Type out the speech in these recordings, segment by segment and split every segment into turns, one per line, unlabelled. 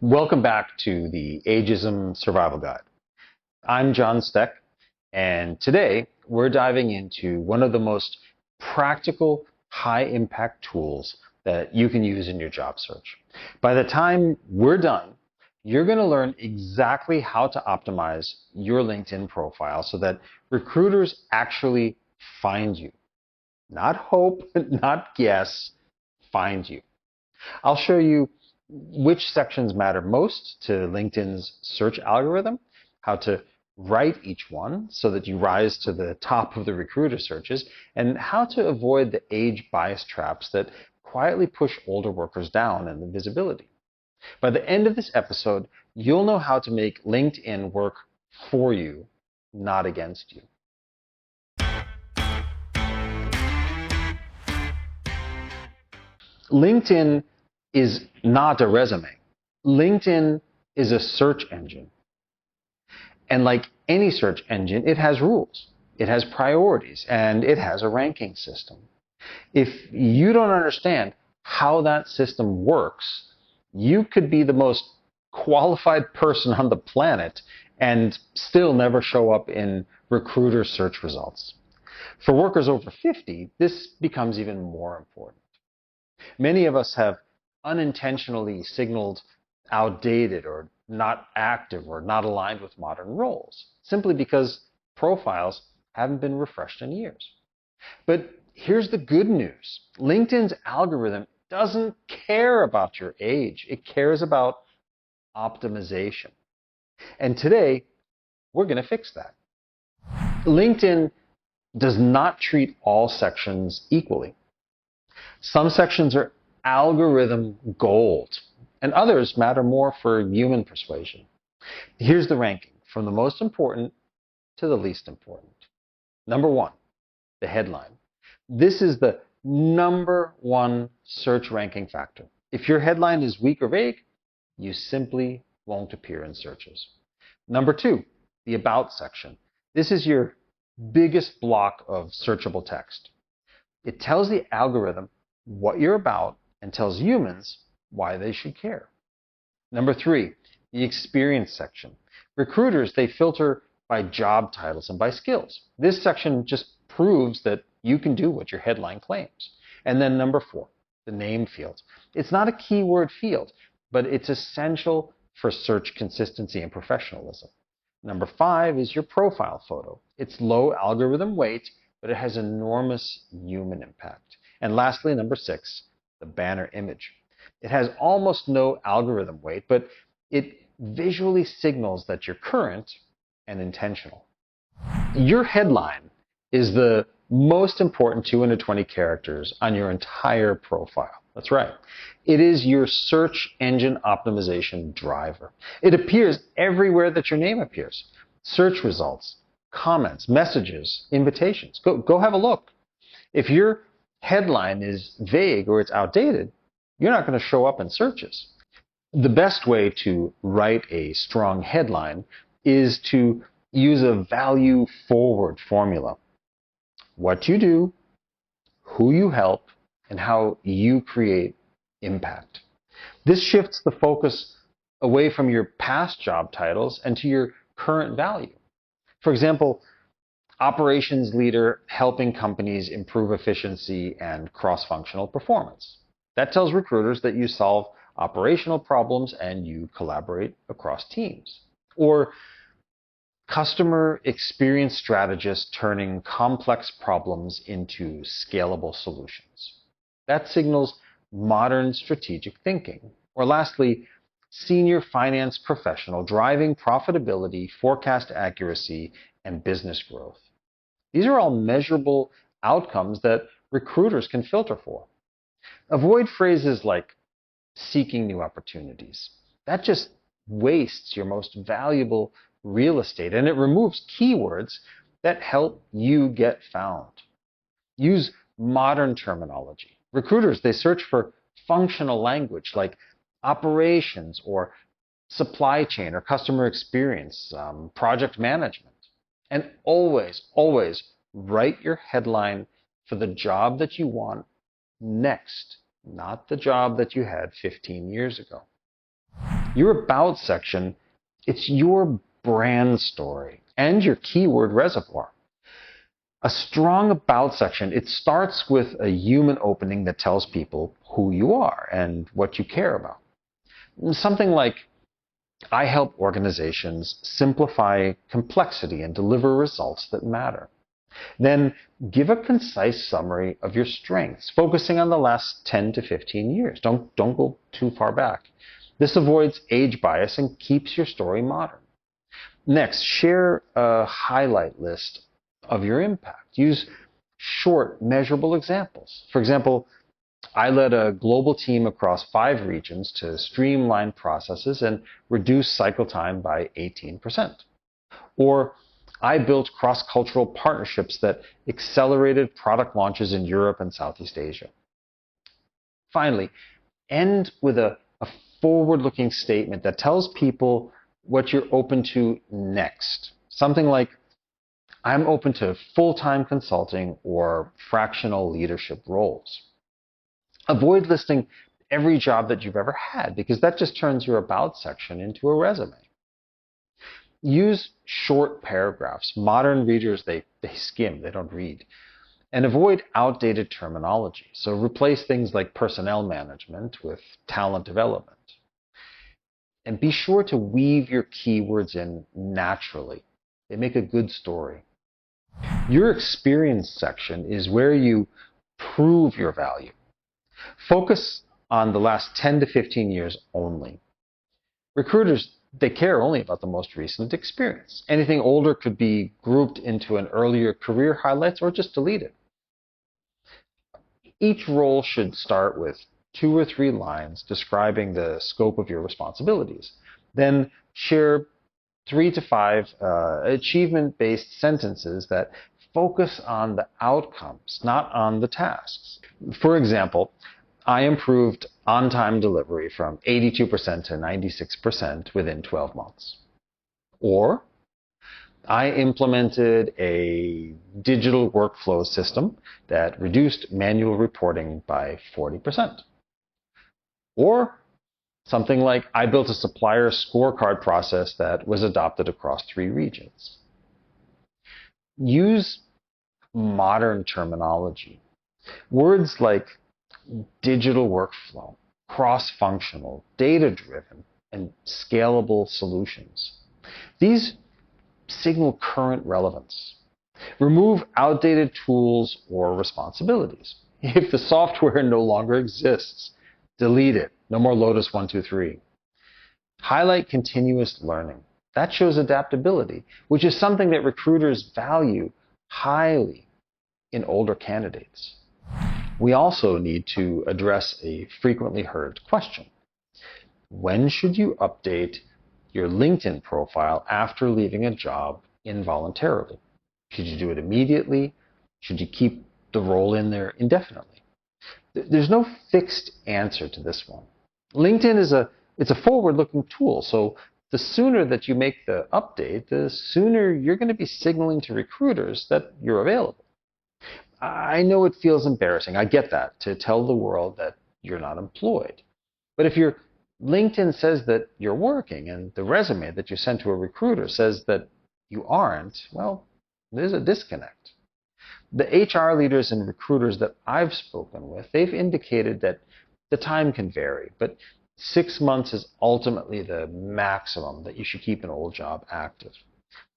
Welcome back to the Ageism Survival Guide. I'm John Steck, and today we're diving into one of the most practical, high-impact tools that you can use in your job search. By the time we're done, you're going to learn exactly how to optimize your LinkedIn profile so that recruiters actually find you. Not hope, not guess, find you. I'll show you which sections matter most to LinkedIn's search algorithm, how to write each one so that you rise to the top of the recruiter searches, and how to avoid the age bias traps that quietly push older workers down in the visibility. By the end of this episode, you'll know how to make LinkedIn work for you, not against you. LinkedIn is not a resume. LinkedIn is a search engine. And like any search engine, it has rules, it has priorities, and it has a ranking system. If you don't understand how that system works, you could be the most qualified person on the planet and still never show up in recruiter search results. For workers over 50, this becomes even more important. Many of us have unintentionally signaled outdated or not active or not aligned with modern roles, simply because profiles haven't been refreshed in years. But here's the good news. LinkedIn's algorithm doesn't care about your age. It cares about optimization. And today, we're going to fix that. LinkedIn does not treat all sections equally. Some sections are algorithm gold, and others matter more for human persuasion. Here's the ranking from the most important to the least important. Number one, the headline. This is the number one search ranking factor. If your headline is weak or vague, you simply won't appear in searches. Number two, the about section. This is your biggest block of searchable text. It tells the algorithm what you're about and tells humans why they should care. Number three, the experience section. Recruiters, they filter by job titles and by skills. This section just proves that you can do what your headline claims. And then number four, the name field. It's not a keyword field, but it's essential for search consistency and professionalism. Number five is your profile photo. It's low algorithm weight, but it has enormous human impact. And lastly, number six, the banner image. It has almost no algorithm weight, but it visually signals that you're current and intentional. Your headline is the most important 220 characters on your entire profile. That's right. It is your search engine optimization driver. It appears everywhere that your name appears. Search results, comments, messages, invitations. Go have a look. If your headline is vague or it's outdated, you're not going to show up in searches. The best way to write a strong headline is to use a value forward formula. What you do, who you help, and how you create impact. This shifts the focus away from your past job titles and to your current value. For example, operations leader helping companies improve efficiency and cross-functional performance. That tells recruiters that you solve operational problems and you collaborate across teams. Or customer experience strategist turning complex problems into scalable solutions. That signals modern strategic thinking. Or lastly, senior finance professional driving profitability, forecast accuracy, and business growth. These are all measurable outcomes that recruiters can filter for. Avoid phrases like seeking new opportunities. That just wastes your most valuable real estate, and it removes keywords that help you get found. Use modern terminology. Recruiters, they search for functional language like operations or supply chain or customer experience, project management. And always, always write your headline for the job that you want next, not the job that you had 15 years ago. Your About section, it's your brand story and your keyword reservoir. A strong About section, it starts with a human opening that tells people who you are and what you care about. Something like, I help organizations simplify complexity and deliver results that matter. Then give a concise summary of your strengths, focusing on the last 10 to 15 years. Don't go too far back. This avoids age bias and keeps your story modern. Next, share a highlight list of your impact. Use short, measurable examples. For example, I led a global team across 5 regions to streamline processes and reduce cycle time by 18%. Or I built cross-cultural partnerships that accelerated product launches in Europe and Southeast Asia. Finally, end with a forward-looking statement that tells people what you're open to next. Something like, I'm open to full-time consulting or fractional leadership roles. Avoid listing every job that you've ever had, because that just turns your About section into a resume. Use short paragraphs. Modern readers, they skim, they don't read. And avoid outdated terminology. So replace things like personnel management with talent development. And be sure to weave your keywords in naturally. They make a good story. Your experience section is where you prove your value. Focus on the last 10 to 15 years only. Recruiters, they care only about the most recent experience. Anything older could be grouped into an earlier career highlights or just deleted. Each role should start with 2 or 3 lines describing the scope of your responsibilities. Then share 3 to 5 achievement-based sentences that focus on the outcomes, not on the tasks. For example, I improved on-time delivery from 82% to 96% within 12 months. Or, I implemented a digital workflow system that reduced manual reporting by 40%. Or, something like, I built a supplier scorecard process that was adopted across 3 regions. Use modern terminology. Words like digital workflow, cross-functional, data-driven, and scalable solutions. These signal current relevance. Remove outdated tools or responsibilities. If the software no longer exists, delete it. No more Lotus 123. Highlight continuous learning. That shows adaptability, which is something that recruiters value highly in older candidates. We also need to address a frequently heard question. When should you update your LinkedIn profile after leaving a job involuntarily? Should you do it immediately? Should you keep the role in there indefinitely? There's no fixed answer to this one. LinkedIn is a forward-looking tool, so the sooner that you make the update, the sooner you're going to be signaling to recruiters that you're available. I know it feels embarrassing. I get that, to tell the world that you're not employed. But if your LinkedIn says that you're working and the resume that you sent to a recruiter says that you aren't, well, there's a disconnect. The HR leaders and recruiters that I've spoken with, they've indicated that the time can vary, but 6 months is ultimately the maximum that you should keep an old job active.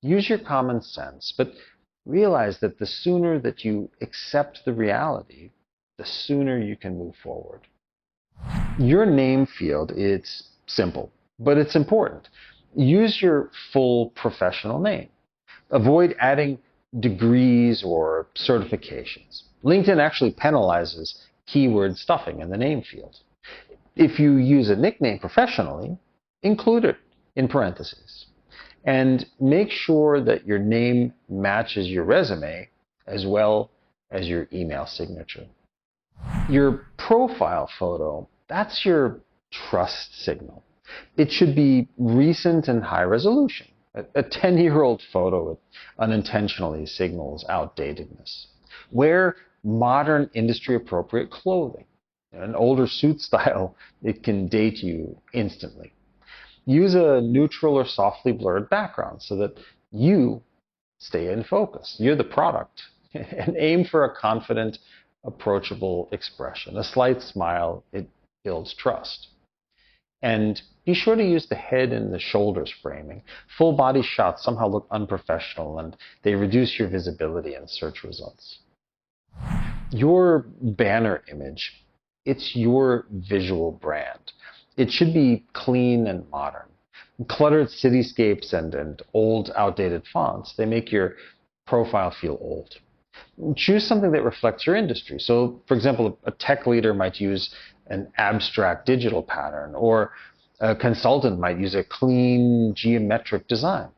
Use your common sense, but realize that the sooner that you accept the reality, the sooner you can move forward. Your name field, it's simple, but it's important. Use your full professional name. Avoid adding degrees or certifications. LinkedIn actually penalizes keyword stuffing in the name field. If you use a nickname professionally, include it in parentheses. And make sure that your name matches your resume as well as your email signature. Your profile photo, that's your trust signal. It should be recent and high resolution. A 10-year-old photo unintentionally signals outdatedness. Wear modern industry-appropriate clothing. An older suit style, it can date you instantly. Use a neutral or softly blurred background so that you stay in focus. You're the product. And aim for a confident, approachable expression. A slight smile, it builds trust. And be sure to use the head and the shoulders framing. Full body shots somehow look unprofessional and they reduce your visibility in search results. Your banner image, it's your visual brand. It should be clean and modern. Cluttered cityscapes and old, outdated fonts, they make your profile feel old. Choose something that reflects your industry. So, for example, a tech leader might use an abstract digital pattern, or a consultant might use a clean geometric design.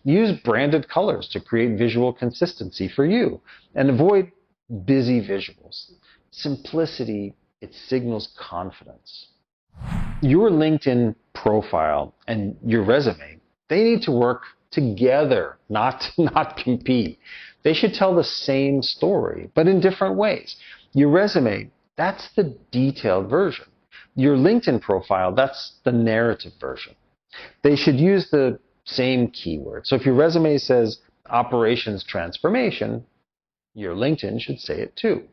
Use branded colors to create visual consistency for you, and avoid busy visuals. Simplicity, it signals confidence. Your LinkedIn profile and your resume, they need to work together, not compete. They should tell the same story, but in different ways. Your resume, that's the detailed version. Your LinkedIn profile, that's the narrative version. They should use the same keyword. So if your resume says operations transformation, your LinkedIn should say it too.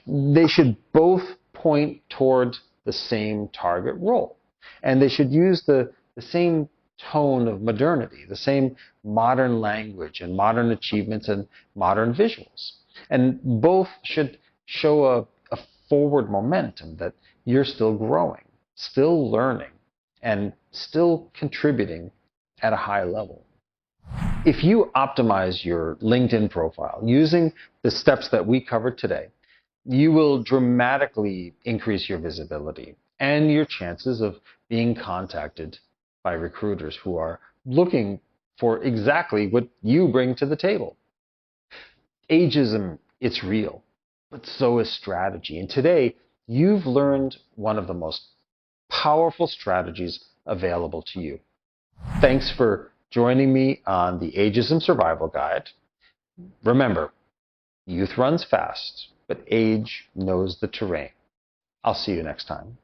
They should both point toward the same target role. And they should use the same tone of modernity, the same modern language and modern achievements and modern visuals. And both should show a forward momentum that you're still growing, still learning, and still contributing at a high level. If you optimize your LinkedIn profile using the steps that we covered today, you will dramatically increase your visibility and your chances of being contacted by recruiters who are looking for exactly what you bring to the table. Ageism, it's real, but so is strategy. And today, you've learned one of the most powerful strategies available to you. Thanks for joining me on the Ageism Survival Guide. Remember, youth runs fast, but age knows the terrain. I'll see you next time.